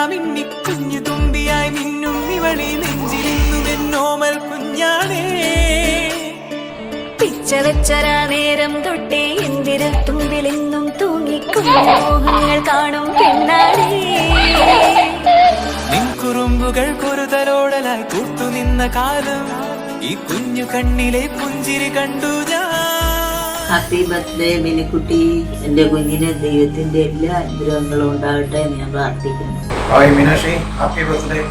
മിന്നി കുഞ്ഞു തുമ്പിയായി മിന്നും ഇവളി നെഞ്ചിലിന്നും എന്നോമൽ കുഞ്ഞാണേ. പിച്ചവച്ചരാ നേരം തൊട്ടേ എന്തിരൽ തുമ്പിലെന്നും തൂങ്ങിക്കുഞ്ഞോഹങ്ങൾ കാണും പെണ്ണാടേ. നിൻകുറുമ്പുകൾ കുറുതലോടലായി കൂട്ടുനിന്ന കാലം ഈ കുഞ്ഞു കണ്ണിലെ പുഞ്ചിരി കണ്ടു ഞാൻ. Happy birthday Minikutty. എന്റെ കുഞ്ഞിന് ദൈവത്തിന്റെ എല്ലാ അനുഗ്രഹങ്ങളും ഉണ്ടാകട്ടെ എന്ന് ഞാൻ പ്രാർത്ഥിക്കുന്നു. Hi Meenakshi, happy birthday.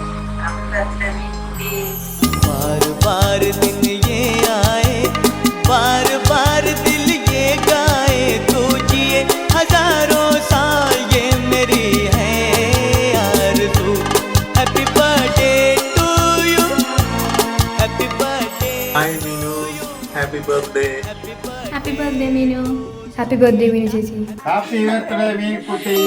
बार बार दिन ये आए, बार बार दिल ये गाए, तू जिए हजारों साल ये मेरी है आरज़ू. Happy birthday to you, happy birthday. Hi Meenu, happy birthday. Happy birthday Meenu. Happy birthday Meenu ചേച്ചി. Happy birthday Meenukutty.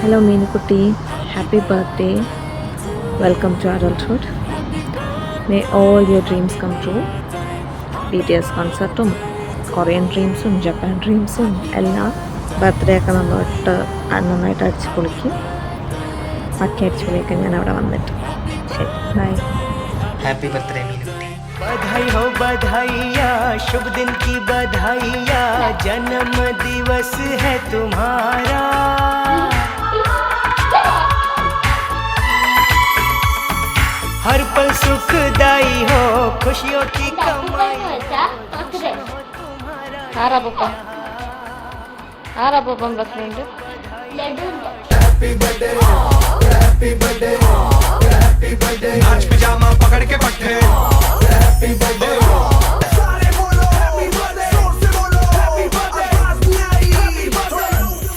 Hello Meenukutti, happy birthday. Welcome to adulthood. May all your dreams come true. BTS കോൺസെർട്ടും കൊറിയൻ ഡ്രീംസും ജപ്പാൻ ഡ്രീംസും എല്ലാം birthday ഒക്കെ നന്നായിട്ട് അടിച്ച് പൊളിക്കും. ബാക്കി അടിച്ച് പൊളിയൊക്കെ ഞാൻ അവിടെ വന്നിട്ട്. ശരി, ബൈ. Happy birthday मीनूटी. बधाई हो बधाइया, शुभ दिन की बधाइया, जन्म दिवस है तुम्हारा. हर पल सुखदाई हो, खुशियों की कमाई. ആറാപ്പം പ്രസിഡന്റ് आज पिजामा पकड़ के पट्टे.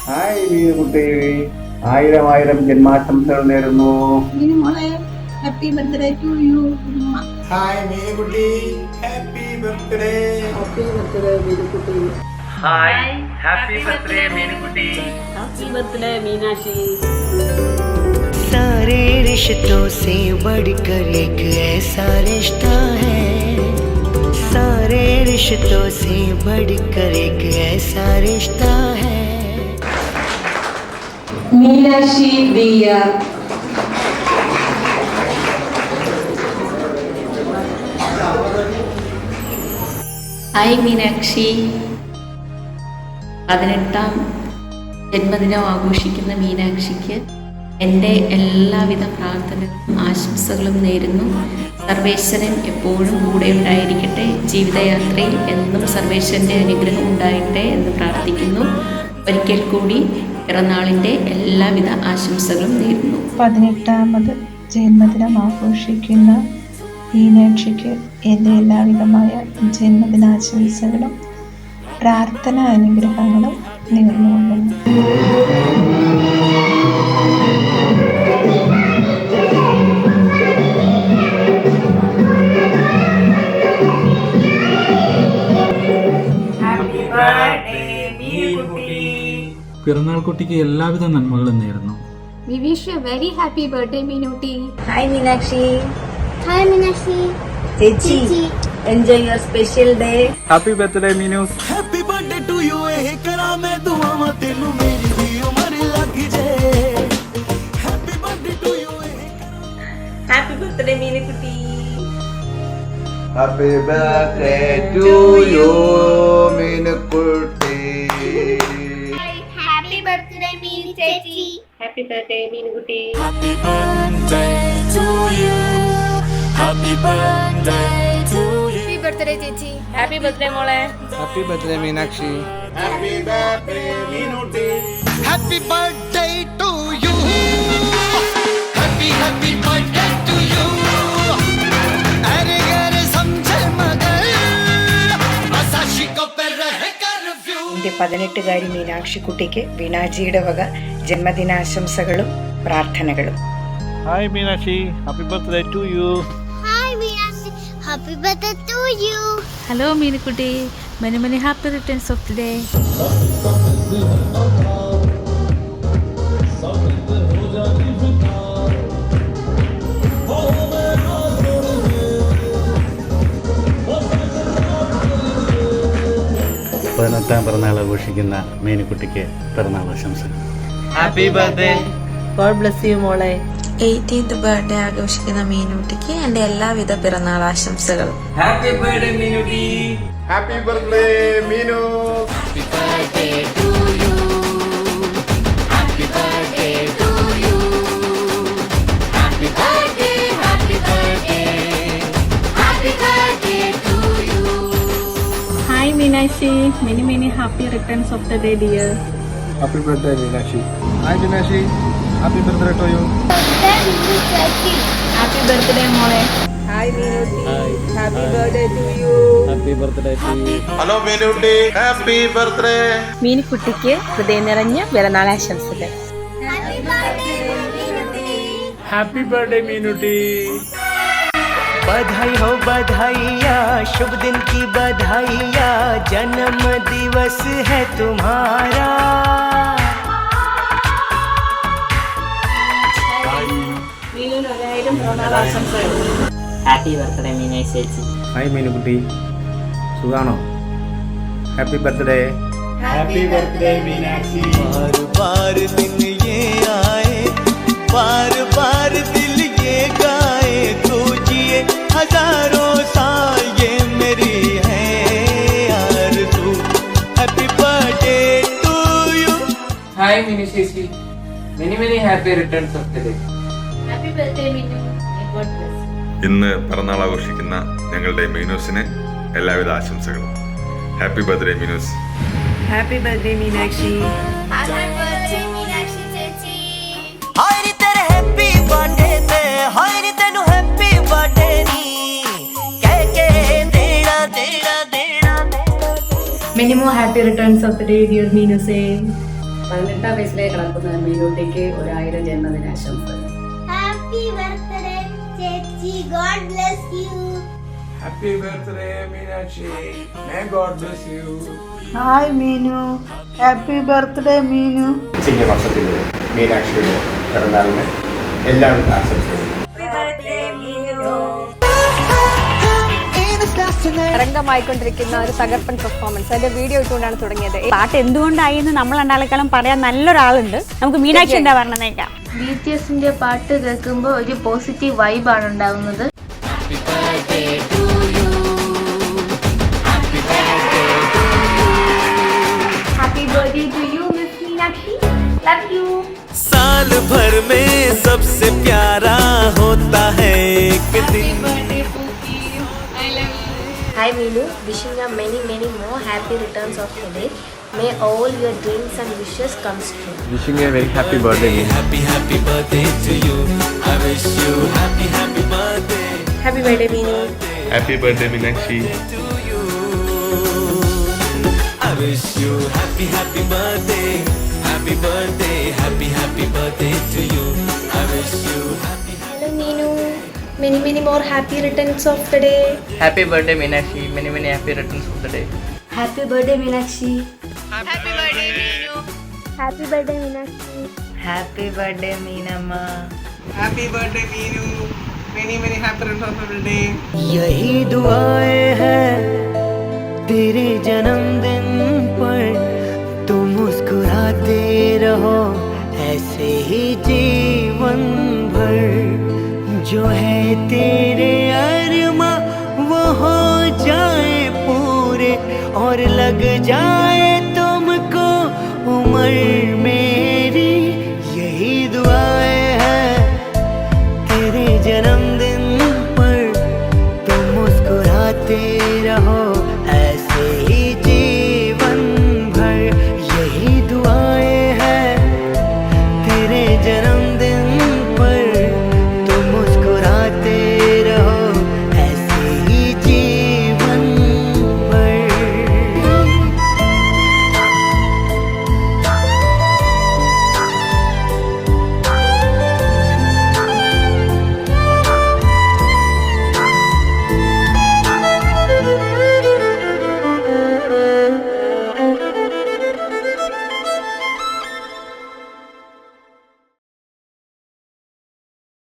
ഹായ് മീനുക്കുട്ടി, ആയിരം ആയിരം ജന്മാശംസകൾ നേരുന്നു. Happy birthday to you. Hi Meenukutty, happy birthday. Happy birthday Minikutty. Hi happy birthday Meenutty. Happy birthday Meenakshi. सारे रिश्तों से बढ़कर एक ऐसा रिश्ता है, सारे रिश्तों से बढ़कर एक ऐसा रिश्ता है. मीनाक्षी दिया. ഹായ് മീനാക്ഷി. 18ാം ജന്മദിനം ആഘോഷിക്കുന്ന മീനാക്ഷിക്ക് എൻ്റെ എല്ലാവിധ പ്രാർത്ഥനകളും ആശംസകളും നേരുന്നു. സർവേശ്വരൻ എപ്പോഴും കൂടെ ഉണ്ടായിരിക്കട്ടെ. ജീവിതയാത്രയിൽ എന്നും സർവേശ്വരൻ്റെ അനുഗ്രഹം ഉണ്ടാകട്ടെ എന്ന് പ്രാർത്ഥിക്കുന്നു. ഒരിക്കൽ കൂടി പിറന്നാളിൻ്റെ എല്ലാവിധ ആശംസകളും നേരുന്നു. 18ാമത് ജന്മദിനം ആഘോഷിക്കുന്ന മീനാക്ഷിക്ക് എൻ്റെ എല്ലാവിധമായ ജന്മദിനാശംസകളും പ്രാർത്ഥന അനുഗ്രഹങ്ങളും നേർന്നുകൊള്ളുന്നു. പിറന്നാൾ കുട്ടിക്ക് എല്ലാവിധ നന്മകളും നേരുന്നു. We wish you a very happy birthday Meenutty. Hi Meenakshi. Hi Meenakshi. ചേച്ചി, enjoy your special day. Happy birthday Meenu. Happy birthday to you. ए करा मैं दुआवां तेनू मेरी भी उम्र लग जे. Happy birthday to you. Happy birthday Meenukutty. Happy birthday to you Meenukutty. Happy birthday Meenu ചേച്ചി. Happy birthday Meenukutty. Happy birthday to you. Happy birthday to you. Happy birthday ചേച്ചി. ഹാപ്പി ബർത്ത്ഡേ മോളെ. Happy birthday Meenakshi. Happy birthday Meenutty. Happy birthday to you. Happy happy birthday to you. अरे अरे समझे मगर आशिकों पे रहे curfew. എൻ്റെ 18-കാരി മീനാക്ഷിക്കുട്ടിക്ക് വീണാജിയുടെ വക ജന്മദിനാശംസകളും പ്രാർത്ഥനകളും. Hi Meenakshi, happy birthday to you. Hi Meenakshi. Happy birthday to you. Hello Meenukutty. many many happy returns of the day. Sakin ho ja 18 പിറന്നാൾ ആഘോഷിക്കുന്ന മീനുക്കുട്ടിക്ക് പിറന്നാൾ ആശംസകൾ. Happy birthday. God bless you മോളെ. 18th ബർത്ത്ഡേ ആഘോഷിക്കുന്ന മീനുട്ടിക്ക് എൻ്റെ എല്ലാവിധ പിറന്നാൾ ആശംസകളും. Happy birthday Meenutty. Happy birthday Meenu. Hi Meenakshi, many happy returns of the day dear. Happy birthday Meenakshi. Hi Meenakshi. Happy birthday to you. Happy birthday മോളെ. ഹലോ മീനുട്ടി. Happy birthday. മീനുക്കുട്ടിക്ക് ഹൃദയം നിറഞ്ഞ പിറന്നാൾ ആശംസകൾ. Happy birthday Meenutty. बधाई हो बधाइया, शुभ दिन की बधाइया, जन्म दिवस है तुम्हारा. ഹാപ്പി ബർത്ത്ഡേ മീനാക്ഷി ചേച്ചി. ഹായ് മീനുക്കുട്ടി, സുഖാണോ? Happy birthday. Happy birthday Meenakshi. बार बार दिन ये आए, बार बार दिल ये गाए, तू जिए हजारों साल, ये मेरी है आरज़ू. Happy birthday to you. Hi Mini ചേച്ചി. Many happy returns of the day. Happy birthday Meenu. God bless. ഇന്ന് പിറന്നാൾ ആഘോഷിക്കുന്ന ഞങ്ങളുടെ മീനൂസിന് എല്ലാവിധ ആശംസകളും. Happy birthday Meenu's. Happy birthday Meenakshi. Happy birthday Meenakshi ചേച്ചി. हाय रे तेरे हैप्पी बर्थडे ते, हाय रे तेनु हैप्पी बर्थडे नी कह के देना देना देना. Many more happy returns of the day dear Meenuse. 18ാം വയസ്സിലേക്ക് കടക്കുന്ന മീനുട്ടിക്ക് 1000 ജന്മദിനാശംസകൾ. Happy birthday ചേച്ചി. God bless you. Happy birthday Meenakshi. May God bless you. Hi Meenu, happy birthday Meenu. ചിങ്ങമാസത്തിലെ മീനാക്ഷിയുടെ പിറന്നാളിന് എല്ലാവിധ ആശംസകളും. രംഗമായിക്കൊണ്ടിരിക്കുന്ന ഒരു തകർപ്പൻ പെർഫോമൻസ് അതിന്റെ വീഡിയോ ഇട്ടുകൊണ്ടാണ് തുടങ്ങിയത്. പാട്ട് എന്തുകൊണ്ടായി എന്ന് നമ്മൾ രണ്ടാളെക്കാളും പറയാൻ നല്ലൊരാളുണ്ട്. നമുക്ക് മീനാക്ഷി എന്താ പറഞ്ഞേക്കാം. BTSന്റെ പാട്ട് കേൾക്കുമ്പോൾ ഒരു പോസിറ്റീവ് വൈബാണ് ഉണ്ടാവുന്നത്. Happy birthday to you Miss Meenakshi. Love you. साल भर में सबसे प्यारा होता है एक दिन. Hi Meenu, wishing you many more happy returns of the day. May all your dreams and wishes come true. Wishing A very happy birthday. Happy birthday to you. I wish you happy birthday. Happy birthday Meenu. Happy birthday Meenakshi. To you. I wish you happy birthday. Happy birthday to you. I wish you happy. Hello Meenu, many more happy returns of the day. Happy birthday Meenakshi. Many happy returns of the day. Happy birthday Meenakshi. Happy birthday Meenu. Happy birthday Meenakshi. Happy birthday Meenamma. Happy birthday Meenu. Many happy returns of the day. यही दुआएं हैं तेरे जन्मदिन पर, तुम मुस्कुराते रहो ऐसे ही जीवन भर. जो है तेरे अरमा वो हो जाए पूरे, और लग जाए तुमको उम्र मेरी. यही दुआएं हैं तेरे जन्मदिन पर, तुम मुस्कुराते रहो